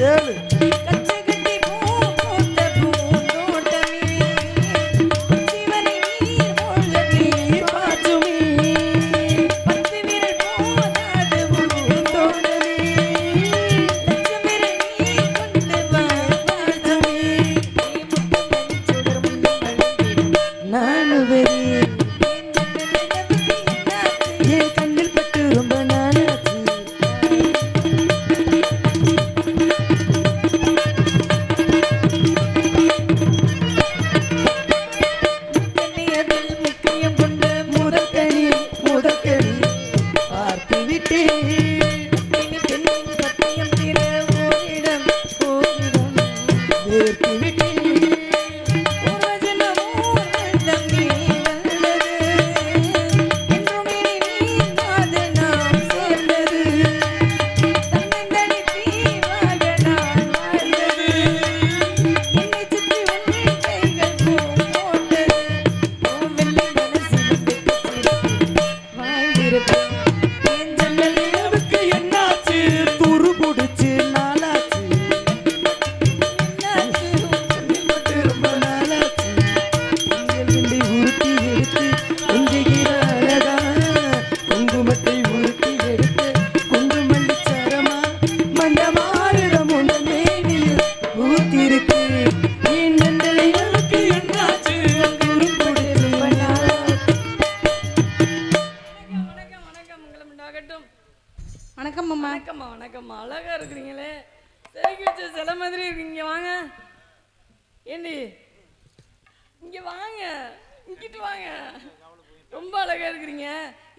கேளு. வணக்கம் அம்மா. வணக்கம்மா. வணக்கம்மா. அழகா இருக்கிறீங்களே, செதுக்கி வச்ச சில மாதிரி இருக்கீங்க. வாங்க ஏண்டி, இங்க வாங்க, இங்கிட்டு வாங்க. ரொம்ப அழகா இருக்கிறீங்க.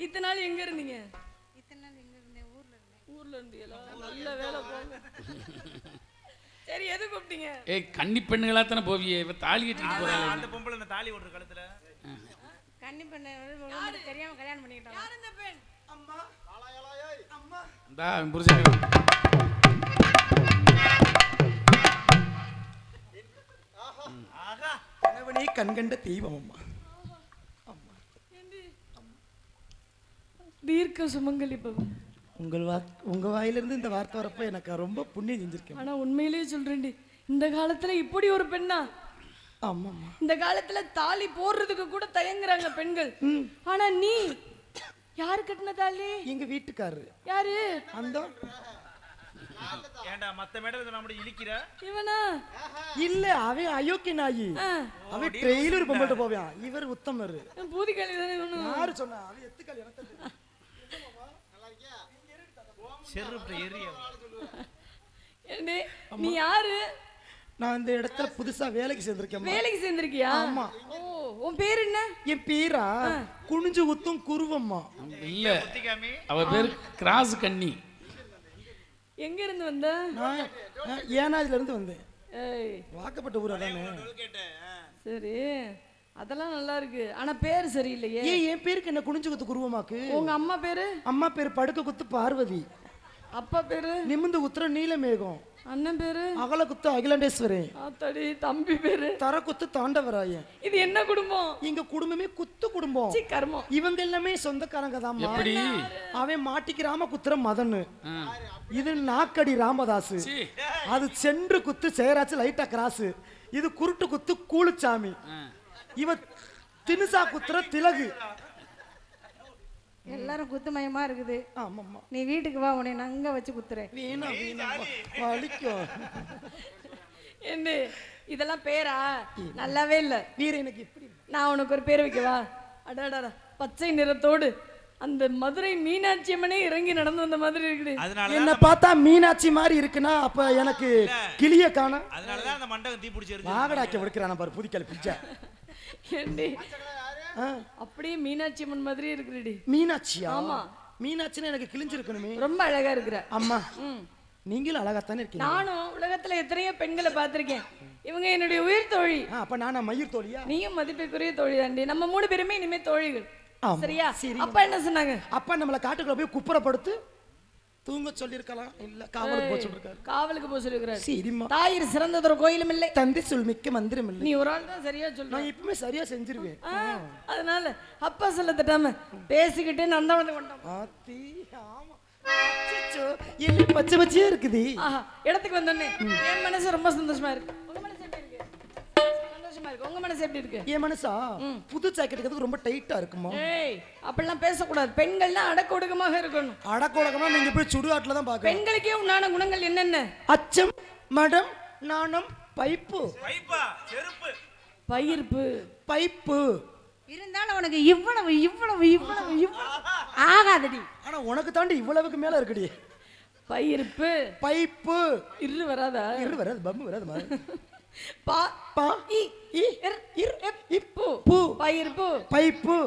இத்தனை நாள் எங்க இருந்தீங்க? இத்தனை நாள் எங்க இருந்தேன்? ஊர்ல இருந்தேன். ஊர்ல இருந்தீங்களா? நல்ல வேலை போங்க. சரி, எது கூப்பிட்டீங்க? ஏய், கன்னி பெண்களா தானே போவியே, இவ தாலி கட்டிட்டு போறாங்க. அந்த பொம்பளை அந்த தாலி ஓடுற கழுத்துல கன்னி பெண்ணை தெரியாம கல்யாணம் பண்ணிக்கிட்டாங்க. யார் இந்த பெண்? அம்மா அம்மா இந்தா புருஷன். ஆஹா, கணவனே கண்கண்ட தெய்வம் அம்மா. தீர்க்க சுமங்கலி பவன். உங்க வாயிலிருந்து இந்த வார்த்தை வரப்ப எனக்கு ரொம்ப புண்ணியம் செஞ்சிருக்கேன். ஆனா உண்மையிலேயே சொல்றேன்டி, இந்த காலத்துல இப்படி ஒரு பெண்ணா? ஆமாம்மா. இந்த காலத்துல தாலி போடுறதுக்கு கூட தயங்குறாங்க பெண்கள். ஆனா நீ யாரு கட்டின தாலி? எங்க வீட்டுக்காரரு. யாரு? அந்த ஏண்டா மத்த மேடம் நம்ம இழிக்கிற? இவனா? இல்ல, அவன் அயோக்கிய நாயி. அவன் ட்ரெயிலர் பொம்பள்கிட்ட போவான். இவர் உத்தமர். பூதிகாலி தானே இவனு. யாரு சொன்னா? அவன் எத்துக்காலி எனக்கு தெரியும். செருப்பு எரிய. ஏண்டி, நீ யாரு? நான் இந்த இடத்துல புதுசா வேலைக்கு சேர்ந்திருக்கேன். வேலைக்கு சேர்ந்திருக்கியா? ஆமா. ஓ, உன் பேர் என்ன? என் பேரா குனிஞ்சு குத்தும் குருவம்மா. இல்ல, அவ பேரு கிராஸ் கன்னி. எங்க இருந்து வந்த? நான் ஏனாதுல இருந்து வந்தேன். ஏய், வாக்கப்பட்ட ஊர் அதானே. சரி, அதெல்லாம் நல்லா இருக்கு. ஆனா பேர் சரியில்லையே. ஏன் என் பேருக்கு என்ன குனிஞ்சு குத்து குருவமாக்கு? உங்க அம்மா பேரு? அம்மா பேரு படுக்க குத்து பார்வதி. அப்பா பேரு? நிமிந்து குத்துற நீலமேகம். அண்ணன் பேரு? அகல குத்து அகிலாண்டேஸ்வரன். ஆத்தாடி, தம்பி பேரு? தர குத்து தாண்டவராயன். இது என்ன குடும்பம்? எங்க குடும்பமே குத்து குடும்பம். சீ, கர்மம். இவங்க எல்லாமே சொந்தக்காரங்க தான். எப்படி? அவன் மாட்டிக்கிறாம குத்துற மதனு. இது நாக்கடி ராமதாசு. அது சென்று குத்து சேராச்சு லைட்டா கிராசு. இது குருட்டு குத்து கூலுச்சாமி. இவ தினுசா குத்துற திலகு. எல்லாரும் குத்துமயமா இருக்குது. ஆமாம்மா. நீ வீட்டுக்கு வா, உன்னை நான் அங்க வச்சு குத்துறேன். வீணா வீணா வலிக்கும். என்ன இதெல்லாம் பேரா? நல்லாவே இல்ல. வீர எனக்கு எப்படி? நான் உனக்கு ஒரு பேர் வைக்கவா? அடாடா, பச்சை நிறத்தோடு அந்த மதுரை மீனாட்சி அம்மனே இறங்கி நடந்து வந்த மாதிரி இருக்குது. என்ன பார்த்தா மீனாட்சி மாதிரி இருக்குன்னா அப்ப எனக்கு கிளிய காண. அதனாலதான் அந்த மண்டபம் தீ பிடிச்சிருக்கு. வாகடாக்க விடுக்கிறான பாரு புதிக்கல பிச்சை. ஏண்டி, அப்படியே மீனாட்சி அம்மன் மாதிரி இருக்குடி. மீனாட்சியா? ஆமா. மீனாட்சினா எனக்கு கிழிஞ்சிருக்கணுமே. ரொம்ப அழகா இருக்கிற அம்மா. நீங்களும் அழகாத்தானே இருக்கீங்க. நானும் உலகத்துல எத்தனையோ பெண்களை பார்த்திருக்கேன். இவங்க என்னுடைய உயிர் தோழி. அப்ப நானா மயிர் தோழியா? நீயும் மதிப்பிற்குரிய தோழி தாண்டி. நம்ம 3 பேருமே இனிமே தோழிகள். சரியா? அப்பா என்ன சொன்னாங்க? அப்பா நம்மள காட்டுக்குள்ள போய் குப்புறப்படுத்து தூங்க சொல்லிருக்கலாம். இல்ல, காவலுக்கு போக சொல்லிருக்காரு. காவலுக்கு போக சொல்லிருக்காரு. சரிம்மா. தாயிர் சிறந்ததொரு கோயிலும் இல்லை, தந்தை சொல் மிக்க மந்திரம் இல்லை. நீ ஒரு ஆள் தான் சரியா சொல்ற. நான் இப்பவுமே சரியா செஞ்சிருவேன். அதனால அப்பா சொல்ல தட்டாம பேசிக்கிட்டே நந்தவனத்துக்கு வந்தோம். ஆத்தி. ஆமா, அச்சச்சோ, எலி பச்சை பச்சையா இருக்குது. ஆஹா, இடத்துக்கு வந்தோடனே என் மனசு ரொம்ப சந்தோஷமா இருக்கு. உங்க மனசு எப்படி இருக்கு? சந்தோஷமா இருக்கு. உங்க மனசு எப்படி இருக்கு? என் மனசா புது ஜாக்கெட்டுக்கு ரொம்ப டைட்டா இருக்குமா? ஏய், அப்படிலாம் பேசக்கூடாது. பெண்கள்னா அடக்க ஒடுக்கமாக இருக்கணும். அடக்கொடக்கமா நீங்க போய் சுடுகாட்டுல தான் பாக்கணும். பெண்களுக்கே உண்டான குணங்கள் என்னென்ன? அச்சம், மடம், நாணம், பைப்பு. பைப்பா செருப்பு பயிர்ப்பு. பைப்பு. இருந்தாலும் உனக்கு இவ்வளவு இவ்வளவு இவ்வளவு இவ்வளவு ஆகாதடி. ஆனா உனக்கு தாண்டி இவ்வளவுக்கு மேல இருக்குடி. பயிர்ப்பு. பைப்பு. இரு வராதா? இரு வராது, பம்மு வராது மாதிரி. பா பா இ இ இர் இர் இப்பு. பூ. பயிர்ப்பு. பைப்பு.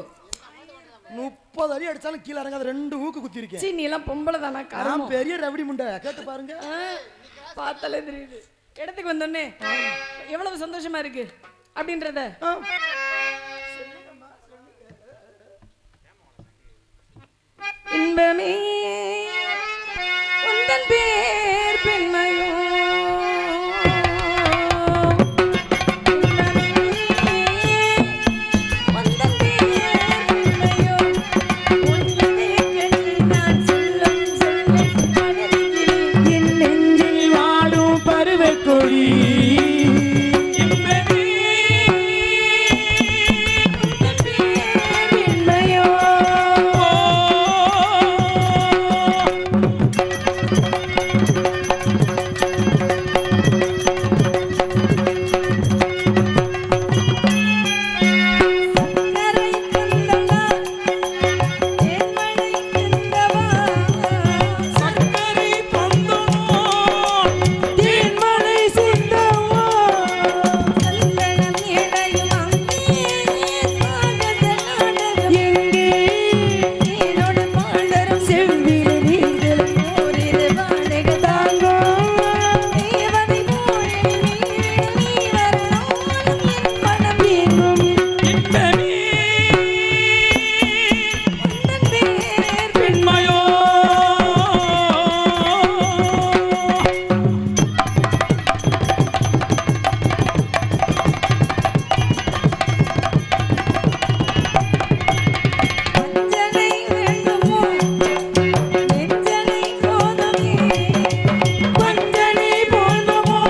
30 அடி அடிச்சாலும் கீழே இறங்காத 2 ஊக்கு குத்தி இருக்கேன். சீ, நீ எல்லாம் பொம்பளை தானா? நான் பெரிய ரவுடி முண்டை, கேட்டு பாருங்க. பார்த்தாலே தெரியுது. இடத்துக்கு வந்தோடனே எவ்வளவு சந்தோஷமா இருக்கு அப்படின்றத ஆ. இன்பமே உந்தன் பேர் பெண்மையோ, உந்தன் பேர் பெண்மையோ, உன்னதே கண்ணி நான் சொல்லும் சொல்லை மனதில் என் நெஞ்சில் வாடும் பருவக் கொடி. உந்தன் பேர் பெண்மையோ. கரை கந்தவா, தேன்மழை கந்தவா, சக்கரை பொங்கலோ, தேன்மழை சிந்தவோ. சந்தனம் இழையும் அங்கே காதல் நாடகம் எங்கே நீரோடு மாண்டரும் செவ்விரு நீந்தல் ஓரிரு வாழைக தாங்கோ. தேவதை போலே நீ வரணும் என் மனம் எங்கும் உந்தன் பேர் பெண்மையோ. அஞ்சனை வேண்டுமோ நெஞ்சனை போதுமே பஞ்சனை போதுமோ,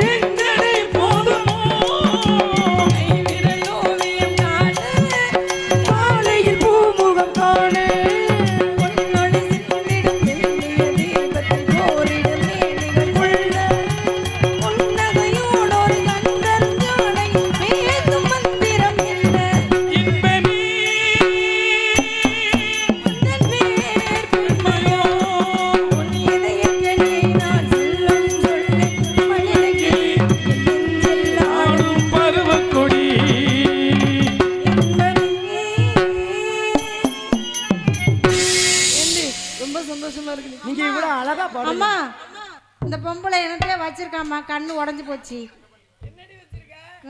நெஞ்சனை போதுமோ. கைவிரல் ஓவியம் காண காலையில் பூமுகம் காண. பொன்னொழி சிந்திடும் மெல்லிய தீபத்தில் போரிடும் மேனிகள் கொள்ள புன்னகையோடொரு கந்தன் ஜாடை பேசும் மந்திரம் என்ன இன்பமே உந்தன் பேர் பெண்மையோ உன் இதயக்கனி நான் சொல்லும் சொல்லை மனிதகி நெஞ்சில் ஆடும் பருவக் கொடி. ஏண்டி, ரொம்ப சந்தோஷமா இருக்கு. நீங்க இவ்வளவு அழகா பாடுங்க. அம்மா இந்த பொம்பளை எனக்கே வச்சிருக்காம்மா, கண்ணு உடைஞ்சு போச்சு.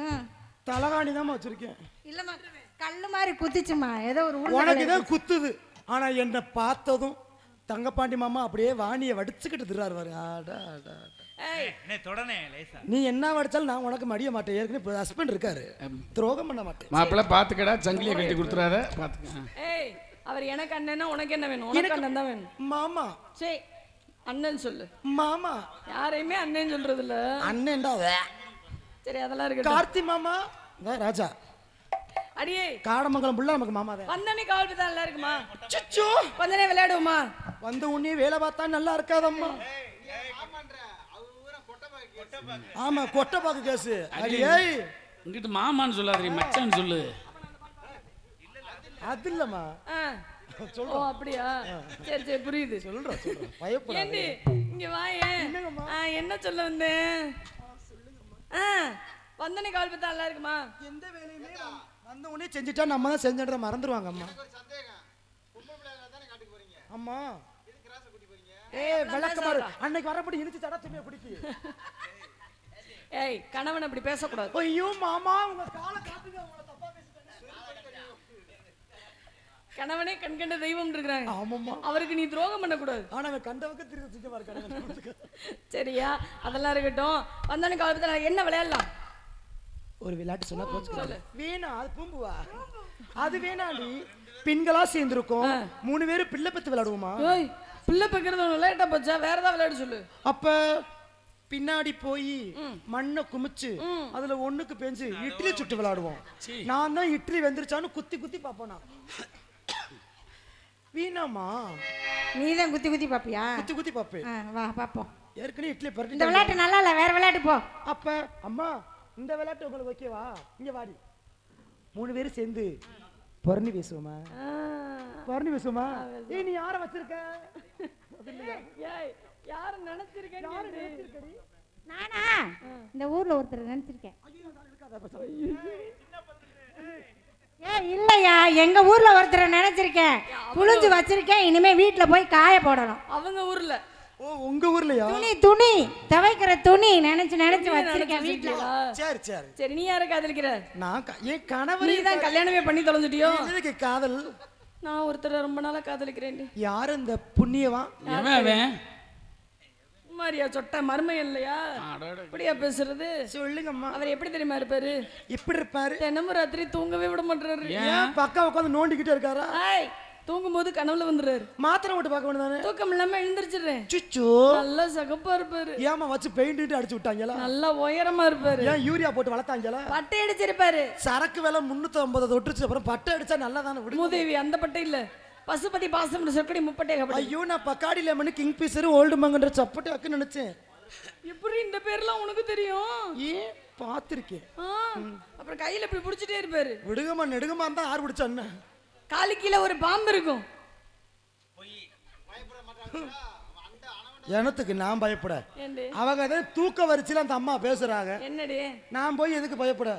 ம். தலகாணி தான் வச்சிருக்கேன். இல்லம்மா, கல்லு மாதிரி குத்திச்சுமா, ஏதோ ஒரு உனக்கு உள்ள தான் குத்துது. ஆனா என்னை பார்த்ததும் தங்கப்பாண்டி மாமா அப்படியே வாணியை வடிச்சுக்கிட்டு திறாரு பாருங்க. அடா, அடா, அடா. அண்ணே தொடனே லேசா நீ என்ன வடிச்சாலும் நான் உனக்கு மடிய மாட்டேன். ஏற்கனவே ஹஸ்பண்ட் இருக்காரு, துரோகம் பண்ண மாட்டேன். மாப்பிள்ள பாத்துக்கடா, சங்கிலியை கட்டி கொடுத்துறாத பாத்துக்க. ஏய், அவர் எனக்கு அண்ணன்னா உனக்கு என்ன வேணும்? உனக்கு அண்ணன் தான் வேணும். மாமா சரி, அண்ணன் சொல்லு. மாமா யாரையுமே அண்ணன் சொல்றது இல்ல. அண்ணன்டா. சரி, அதெல்லாம் இருக்கட்டும். கார்த்தி மாமா தான் ராஜா. அடியே, காடமங்கலம் புள்ள நமக்கு மாமா தான். வந்தனே கால் பார்த்தா நல்லா இருக்குமா? சுச்சு கொஞ்ச நேரம் விளையாடுவோமா? வந்த உடனே வேலை பார்த்தா நல்லா இருக்காதம்மா. ஆமா, கொட்டைப்பாக்கு கேசு. ஏய், இங்கிட்டு மாமான்னு சொல்லாதீ, மச்சான்னு சொல்லு. அது இல்லம்மா. ஆ. ஓ, அப்படியா? சரி சரி, புரியுது. சொல்றேன் பயப்படாத. ஏண்டி, இங்க வாயேன். என்ன சொல்ல வந்தேன்? ஆ, வந்தனே கால் பார்த்தா நல்லா இருக்குமா? எந்த வேலையுமே வந்த உடனே செஞ்சுட்டா நம்ம தான் செஞ்சன்ற மறந்துடுவாங்க அம்மா. அம்மா ஏய், விளக்கமாறு அன்னைக்கு வரப்படி இழுத்து தடா துணியை பிடிக்கி. ஏய், கணவன் அப்படி பேசக்கூடாது. ஐயோ மாமா, உங்க காலை காட்டுங்க, உங்களை தப்பா பேசிட்டேன். கணவனே கண்கண்ட தெய்வம் இருக்கிறாங்க. ஆமாம்மா. அவருக்கு நீ துரோகம் பண்ணக்கூடாது. ஆனா அவன் கண்டவங்க திரும்ப சிங்கமா இருக்காங்க. சரியா? அதெல்லாம் இருக்கட்டும். வந்தனே கால் பார்த்தா என்ன விளையாடலாம்? ஒரு விளையாட்டு சொன்னா போச்சு. வேணா, அது பூம்புவா. அது வேணாடி. பெண்களா சேர்ந்திருக்கோம் 3 பேரும் பிள்ளை பெத்து விளையாடுவோமா? ஓய் பிள்ளை பக்கிறது லேட்டா போச்சா, வேற ஏதாவது விளையாட சொல்லு. அப்ப பின்னாடி போய் மண்ணை குமிச்சு அதுல ஒண்ணுக்கு பெஞ்சு இட்லி சுட்டு விளையாடுவோம். நான் தான் இட்லி வெந்துருச்சான்னு குத்தி குத்தி பாப்போம். நான் வீணாமா நீதான் குத்தி குத்தி பாப்பியா? குத்தி குத்தி பாப்பேன். வா பாப்போம். ஏற்கனவே இட்லி இந்த பரட்டி. விளையாட்டு நல்லா இல்ல, வேற விளையாட்டு போ. அப்ப அம்மா இந்த விளையாட்டு உங்களுக்கு ஓகேவா? இங்க வாடி 3 பேரும் சேர்ந்து பொறணி பேசுவோமா? பொறணி பேசுவோமா? ஏய் நீ யார வச்சிருக்க? ஏய் யார நினைச்சிருக்கேன்? நானா இந்த ஊர்ல ஒருத்தர் நினைச்சிருக்கேன். இல்லையா, எங்க ஊர்ல ஒருத்தரை நினைச்சிருக்கேன், புளிஞ்சு வச்சிருக்கேன். இனிமே வீட்டுல போய் காய போடணும். அவங்க ஊர்ல? ஓ உங்க ஊர்லயா? துணி துவைக்கிற துணி நினைச்சு வச்சிருக்கேன் வீட்டுல. சரி சரி சரி, நீ யார காதலிக்கிற? நான் என் கணவர். நீ தான் கல்யாணமே பண்ணி தொலைஞ்சிட்டியோ? எனக்கு காதல். நான் ஒருத்தரை ரொம்ப நாளா காதலிக்கிறேன். யாரு இந்த புண்ணியவான்? அவன் மாரியா சொட்ட மர்மை இல்லையா? அப்படியா பேசுறது? சொல்லுங்கம்மா. அவர் எப்படி தெரியுமா இருப்பாரு? எப்படி இருப்பாரு? தினமும் ராத்திரி தூங்கவே விட மாட்டாரு. ஏன் பக்கம் உட்காந்து நோண்டிக்கிட்டே இருக்காரா? தூங்கும் போது கனவுல வந்துடுறாரு. மாத்திரை போட்டு பார்க்க வேண்டியதானே? தூக்கம் இல்லாம எழுந்திருச்சிடுறேன். சுச்சு நல்லா சகப்பா இருப்பாரு. ஏமா வச்சு பெயிண்ட் அடிச்சு விட்டாங்களா? நல்லா உயரமா இருப்பாரு. ஏன் யூரியா போட்டு வளர்த்தாங்களா? பட்டை அடிச்சிருப்பாரு. சரக்கு விலை 350 தொட்டுச்சு. அப்புறம் பட்டை அடிச்சா நல்லா தானே விடு. மூதேவி அந்த பட்டை இல்ல, பசுபதி பாசம் சொற்கடி முப்பட்டை. ஐயோ நான் பக்காடி லெமன் கிங் பீசர் ஓல்டு மங்கன்ற சப்பட்டை அக்கு நினைச்சேன். எப்படி இந்த பேர்லாம் உனக்கு தெரியும்? ஏன் பாத்திருக்கேன். அப்புறம் கையில இப்படி புடிச்சிட்டே இருப்பாரு. விடுகமா நெடுகமா இருந்தா ஆறு பிடிச்ச அண்ணன். காலு கீழே ஒரு பாம்பு இருக்கும். எனத்துக்கு நான் பயப்பட? ஏண்டி? அவங்க தான் தூக்க வரிச்சில அந்த அம்மா பேசுறாங்க. என்னடி? நான் போய் எதுக்கு பயப்பட?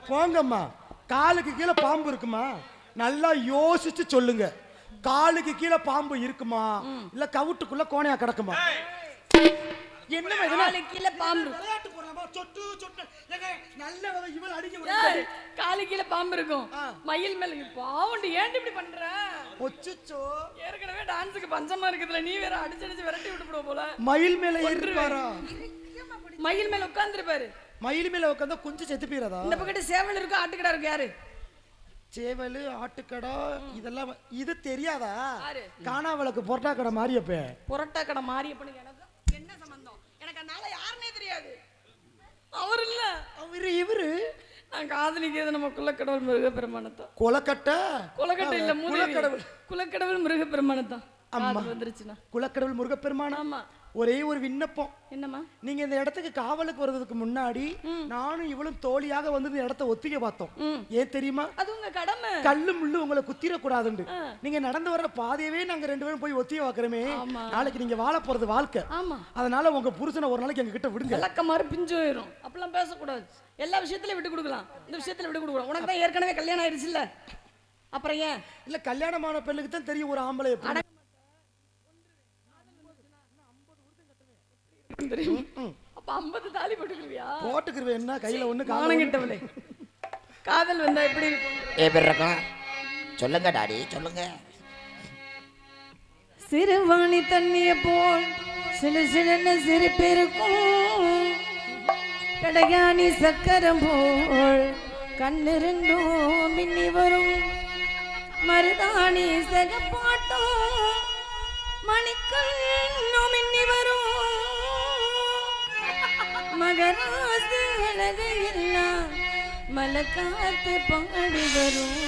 போங்கம்மா. காலுக்கு கீழே பாம்பு இருக்குமா? நல்லா யோசிச்சு சொல்லுங்க. காலுக்கு கீழே பாம்பு இருக்குமா இல்ல கவுட்டுக்குள்ள கோணையா கிடக்குமா? என்னமா காலுக்கு கீழே பாம்பு? விளையாட்டு போறமா சொட்டு சொட்டு ஏங்க நல்ல இவள் அடிக்க ஏய் காலுக்கு கீழே பாம்பு இருக்கும். மயில் மேல பாவண்டி ஏன் இப்படி பண்ற? ஒச்சுச்சோ ஏற்கனவே டான்ஸ்க்கு பஞ்சமா இருக்குதுல, நீ வேற அடிச்சு விரட்டி விட்டுடுவ போல. மயில் மேல ஏறிப்பாரா? மயில் மேல உட்கார்ந்துருப்பாரு. மயில் மேல உட்கார்ந்தா கொஞ்சம் செத்து போயிராதா? இந்த பக்கத்து சேவல் இருக்கும், ஆட்டுக்கடா இருக்கு. யாரு? சேவல் ஆட்டுக்கடா இதெல்லாம் இது தெரியாதா? காணாவளுக்கு பொரோட்டா கடை மாரியப்ப. பொரோட்டா கடை மாரியப்பனுக்கு எனக்கு என்ன சம்பந்தம்? எனக்கு அதனால யாருன்னே தெரியாது. அவர் இல்ல, அவரு இவரு. நான் காதலிக்கிறது நம்ம குலக்கடவுள் முருகப்பெருமானத்தான். கொலக்கட்டை? கொலக்கட்டை இல்ல, குலக்கடவுள். குலக்கடவுள் முருகப்பெருமானத்தான். வந்துருச்சுனா குலக்கடவுள் முருகப்பெருமானா? ஆமா. ஒரே ஒரு விண்ணப்பம். என்னம்மா? நீங்க இந்த இடத்துக்கு காவலுக்கு வர்றதுக்கு முன்னாடி நானும் இவளும் தோழியாக வந்து இந்த இடத்த ஒத்திக்க பார்த்தோம். ஏன் தெரியுமா? அது உங்க கடமை. கல்லு முள்ளு உங்களை குத்திர கூடாதுன்னு நீங்க நடந்து வர்ற பாதையவே நாங்க 2 பேரும் போய் ஒத்திய பாக்குறோமே. நாளைக்கு நீங்க வாழ போறது வாழ்க்கை. ஆமா. அதனால உங்க புருஷனை ஒரு நாளைக்கு எங்க கிட்ட விடுங்க. விளக்க மாதிரி பிஞ்சு போயிடும். அப்பெல்லாம் பேசக்கூடாது. எல்லா விஷயத்திலயும் விட்டு கொடுக்கலாம், இந்த விஷயத்துல விட்டு கொடுக்கலாம். உனக்கு தான் ஏற்கனவே கல்யாணம் ஆயிடுச்சு இல்ல, அப்புறம் ஏன்? இல்ல கல்யாணமான பெண்ணுக்கு தான் தெரியும் ஒரு ஆம்பளை எப்படி. அப்ப 50 தாலி போட்டுக்குவியா? போட்டுக்குருவேன். என்ன கையில ஒண்ணு காணங்கிட்டவளே. காதல் வந்தா எப்படி இருக்கும்? எப்படி இருக்கும் சொல்லுங்க டாடி சொல்லுங்க. சிறுவாணி தண்ணிய போல் சிலு சிலுன்னு சிரிப்பிருக்கும், கடையாணி சக்கரம் போல் கண்ணிருந்தும் மின்னி வரும், மருதாணி சகப்பாட்டும் மணிக்கண்ணும் மின்னி வரும், மகராசு அழகு எல்லாம் மலக்காத்து பாடி வரும்.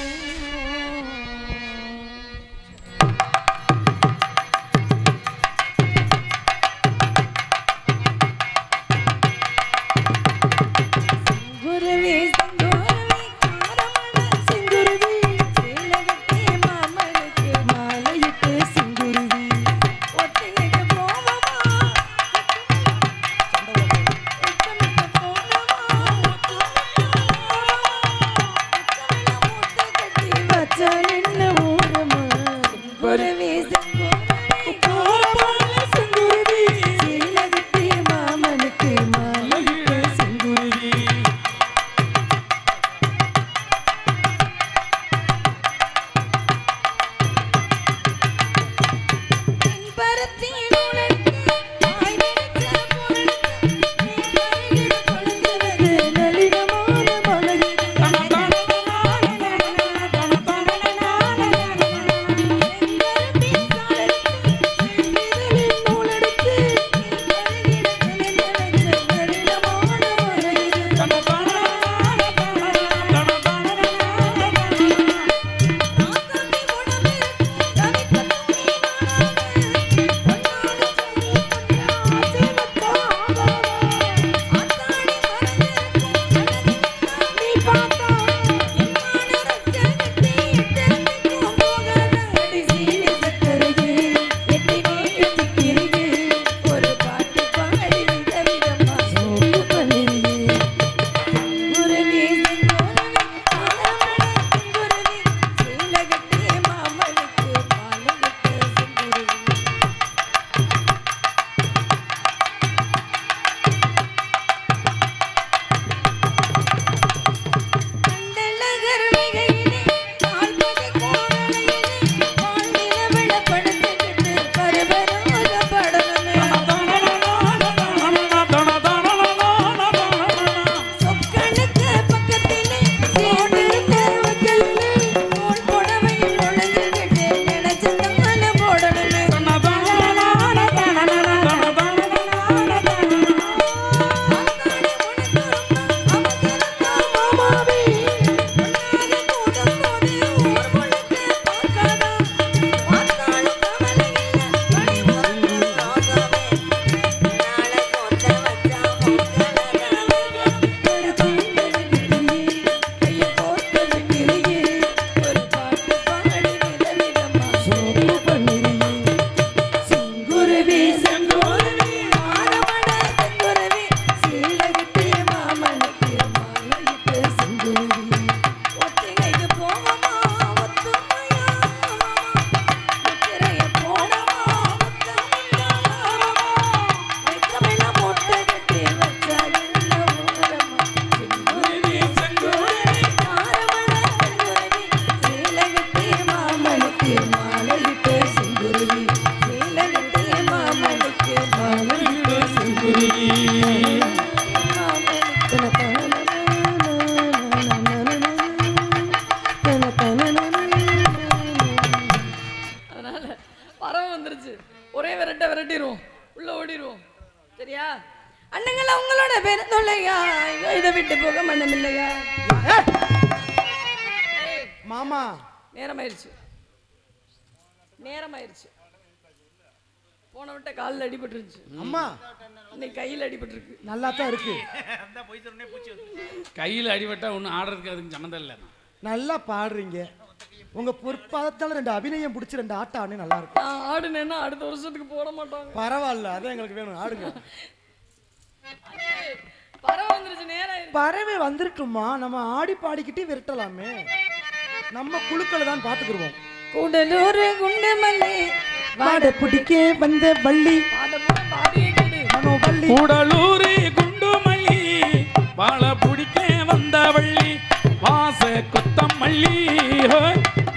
செங்குருவி செங்குருவி ஆரமண செங்குருவி சீலகிட்டு மாமனுக்கு மாலையிட்டு செங்குருவி ஒத்திகைக்கு போவமா ஒத்துமையா முத்திரைய போடமா முத்தமிழா வெக்கமெல்லாம் மொட்டை கட்டி வச்சா என்ன ஊரமா செங்குருவி செங்குருவி ஆரமண செங்குருவி சீலகிட்டு மாமனுக்கு மாலையிட்டு செங்குருவி சீலகிட்டு மாமனுக்கு மாலையிட்டு செங்குருவி அதனால பறவை வந்துருச்சு ஒரே விரட்டிடுவோம் உள்ள ஓடிடுவோம் சரியா அண்ணங்களா உங்களோட பேர் சொல்லையா இதை விட்டு போக மனம் இல்லையா மாமா நேரமாயிருச்சு போன விட்ட காலில் அடிபட்டுருச்சு அம்மா இன்னைக்கு கையில் அடிபட்டுருக்கு நல்லா தான் இருக்கு. அந்த போய் சொன்னே பூச்சி வந்து கையில் அடிபட்டா ஒன்றும் ஆடுறதுக்கு அதுக்கு சம்மந்தம் இல்லை. நல்லா பாடுறீங்க. உங்க பொற்பாதத்தால 2 அபிநயம் பிடிச்சி 2 ஆட்டம் ஆடு நல்லா இருக்கும். நான் ஆடுனேன்னா அடுத்த வருஷத்துக்கு போட மாட்டாங்க. பரவாயில்ல, அதான் எங்களுக்கு வேணும். ஆடுங்க. பறவை வந்துருச்சு நேரம். பறவை வந்துருக்குமா, நம்ம ஆடி பாடிக்கிட்டே விரட்டலாமே. நம்ம குழுக்களை தான் பாத்துக்கிடுவோம். கூடலூர் குண்டு மல்லி வாட பிடிக்க வந்த வள்ளி மனோவள்ளி கூடலூர் குண்டுமல்லி வாழ பிடிக்க வந்த வள்ளி வாச கொத்தமல்லி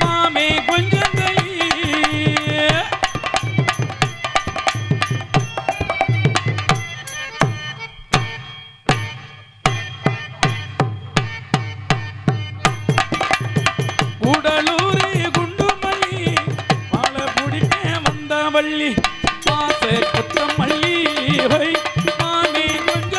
மாமே கொஞ்சம் கூடலூர் குண்டுமல்லி வாழ பிடிக்க வந்த வள்ளி வாச கொத்தமல்லி மாமே கொஞ்சம்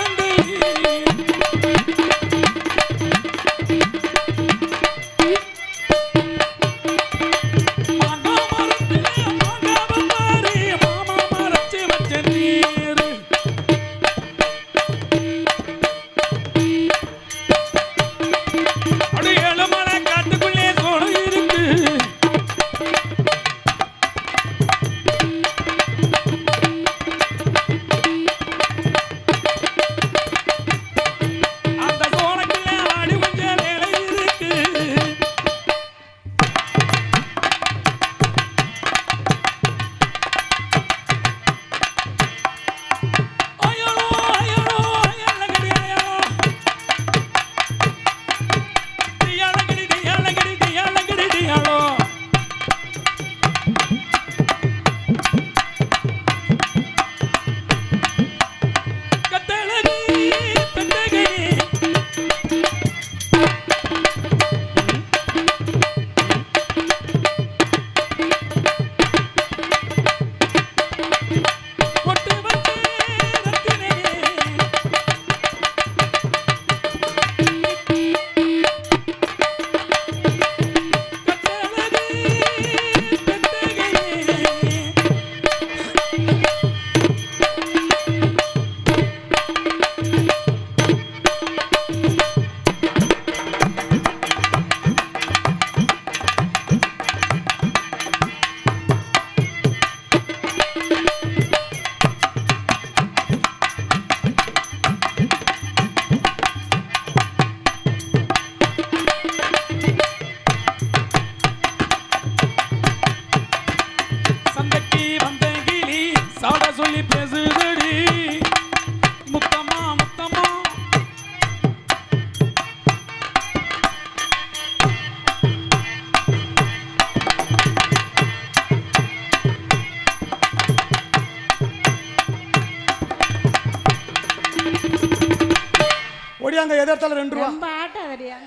ஒடியாங்க எதிர்த்தால 2 ரூபா. ரொம்ப ஆட்ட வரியா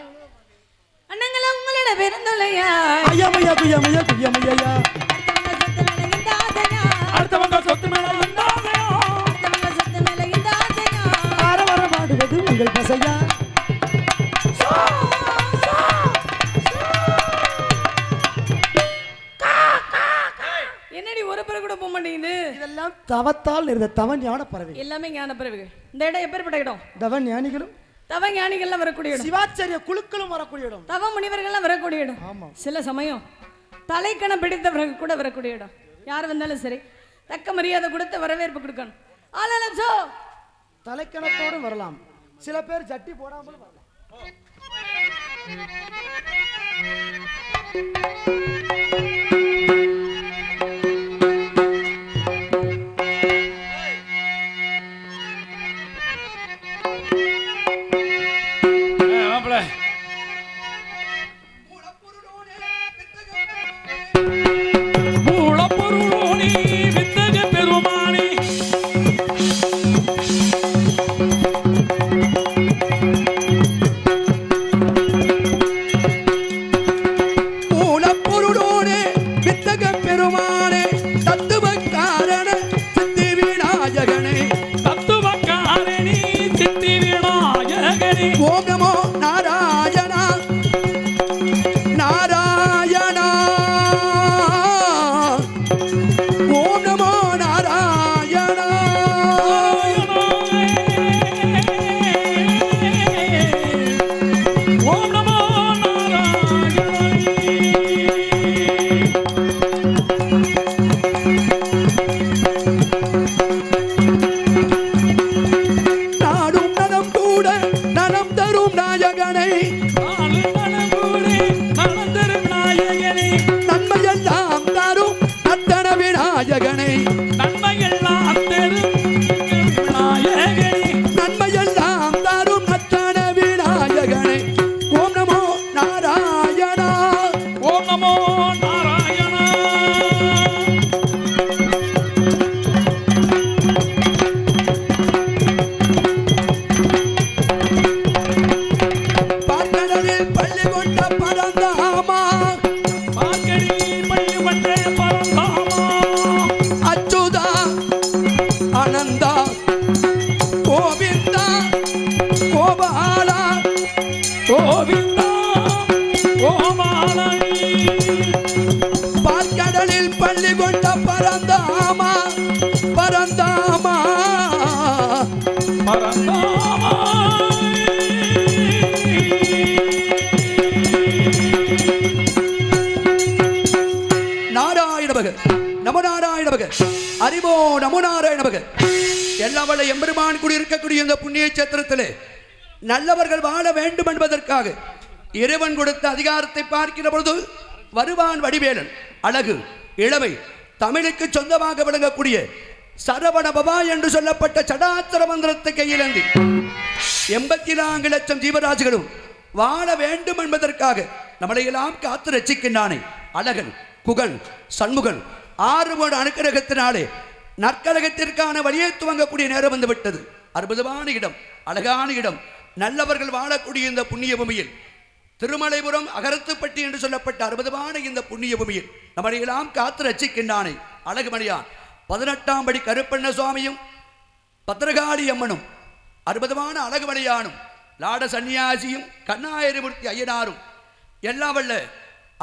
அண்ணங்களா உங்களோட பெருந்தொலையா ஐயாமையா குய்யாமையா குய்யாமையா அடுத்தவங்க சொத்து மேல வந்தாதையா அடுத்தவங்க சொத்து மேல அடுத்தவங்க சொத்து மேல இந்தாதையா ஆர வர பாடுவது உங்கள் பசையா. என்னடி ஒரு பிறகு கூட போக மாட்டேங்குது. இதெல்லாம் தவத்தால் இருந்த தவ ஞான பறவை. எல்லாமே ஞான பிறவிகள். இந்த இடம் எப்பேற்பட்ட இடம்? தவ ஞானிகளும் தவ ஞானிகள்லாம் வரக்கூடிய இடம். சிவாச்சாரிய குழுக்களும் வரக்கூடிய இடம். தவ முனிவர்கள்லாம் வரக்கூடிய இடம். ஆமா. சில சமயம் தலைக்கணம் பிடித்தவர்கள் கூட வரக்கூடிய இடம். யார் வந்தாலும் சரி தக்க மரியாதை கொடுத்து வரவேற்பு கொடுக்கணும். ஆலோ தலைக்கணத்தோடு வரலாம், சில பேர் ஜட்டி போடாமல் வரலாம். அறிவோ நமோ நாராயணபக. எல்லாம் வல்ல எம்பெருமான் குடியிருக்கக்கூடிய இந்த புண்ணிய சேத்திரத்திலே நல்லவர்கள் வாழ வேண்டும் என்பதற்காக இறைவன் கொடுத்த அதிகாரத்தை பார்க்கிற பொழுது வருவான் வடிவேலன் அழகு இளமை தமிழுக்கு சொந்தமாக விளங்கக்கூடிய சரவண பவா என்று சொல்லப்பட்ட சடாச்சர மந்திரத்தை கையிலேந்தி 84 லட்சம் ஜீவராசிகளும் வாழ வேண்டும் என்பதற்காக நம்மளையெல்லாம் காத்து ரசிக்கின்றானே அழகன் குகன் சண்முகன் 6 கோடி அனுக்கிரகத்தினாலே நற்கரகத்திற்கான வழியை துவங்கக்கூடிய நேரம் வந்து விட்டது. அற்புதமான இடம், அழகான இடம், நல்லவர்கள் வாழக்கூடிய இந்த புண்ணிய பூமியில் திருமலைபுரம் அகரத்துப்பட்டி என்று சொல்லப்பட்ட அற்புதமான இந்த புண்ணிய பூமியில் நம்மளையெல்லாம் காத்து ரசிக்கின்றானே அழகுமணியான் 18ஆம் படி கருப்பண்ண சுவாமியும் பத்திரகாளி அம்மனும் அற்புதமான அழகுமணியானும் லாட சன்னியாசியும் கண்ணாயிரமூர்த்தி ஐயனாரும் எல்லாம் வல்ல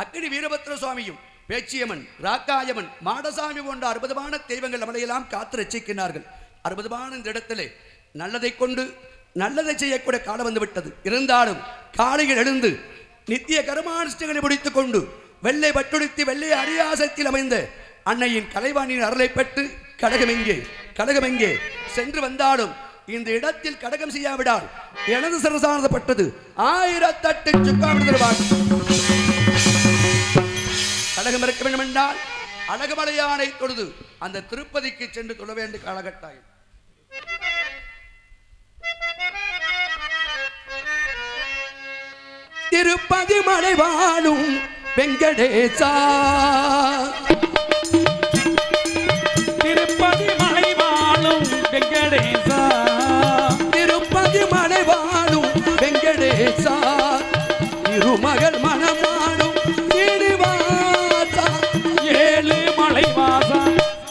அக்கினி வீரபத்ர சுவாமியும் பேச்சியம்மன் ராக்காயம்மன் மாடசாமி போன்ற அற்புதமான தெய்வங்கள் நம்மளையெல்லாம் காத்து ரசிக்கின்றார்கள். அற்புதமான இந்த இடத்திலே நல்லதை கொண்டு நல்லதை செய்யக்கூடிய காலம் வந்து விட்டது. இருந்தாலும் காலையில் எழுந்து நித்திய கர்மானுஷ்டங்களை முடித்துக் கொண்டு வெள்ளை பட்டுடுத்தி வெள்ளை அரியாசத்தில் அமைந்த அன்னையின் கலைவாணியின் அருளை பெற்று கடகமெங்கே சென்று வந்தாலும் இந்த இடத்தில் கடகம் செய்யாவிடால் எனது சிறசானப்பட்டது 1008 சுக்காவிடுதல். கடகம் இருக்க வேண்டும் என்றால் அழகுமலையானை தொழுது அந்த திருப்பதிக்கு சென்று தொழ வேண்டிய காலகட்டாயம். திருப்பதி மலை வாழும் வெங்கடேசா, திருப்பதி மலை வாழும் வெங்கடேசா, திருப்பதி மலை வாழும் வெங்கடேசா, இருமகள் மனமாடும் சீனிவாசா, 7 மலை வாசா,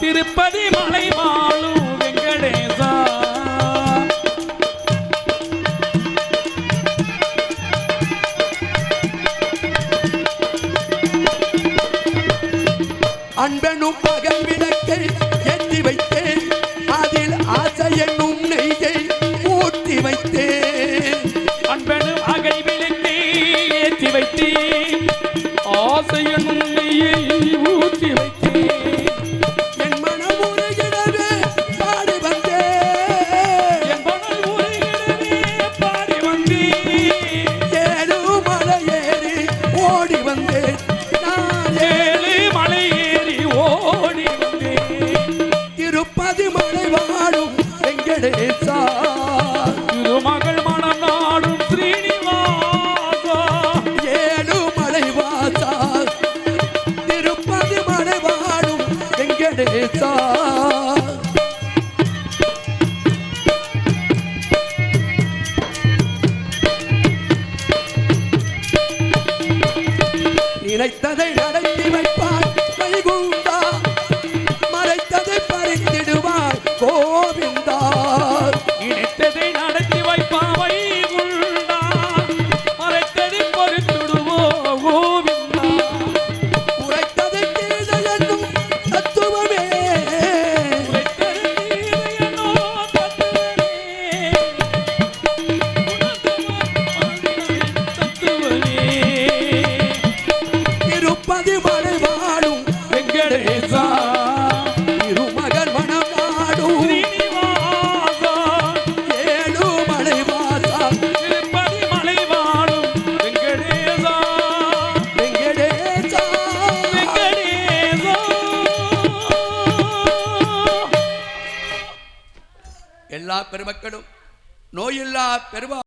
திருப்பதி மலை வாழும் வெங்கடேசா. எல்லா பெருமக்களும் நோயில்லா பெருவா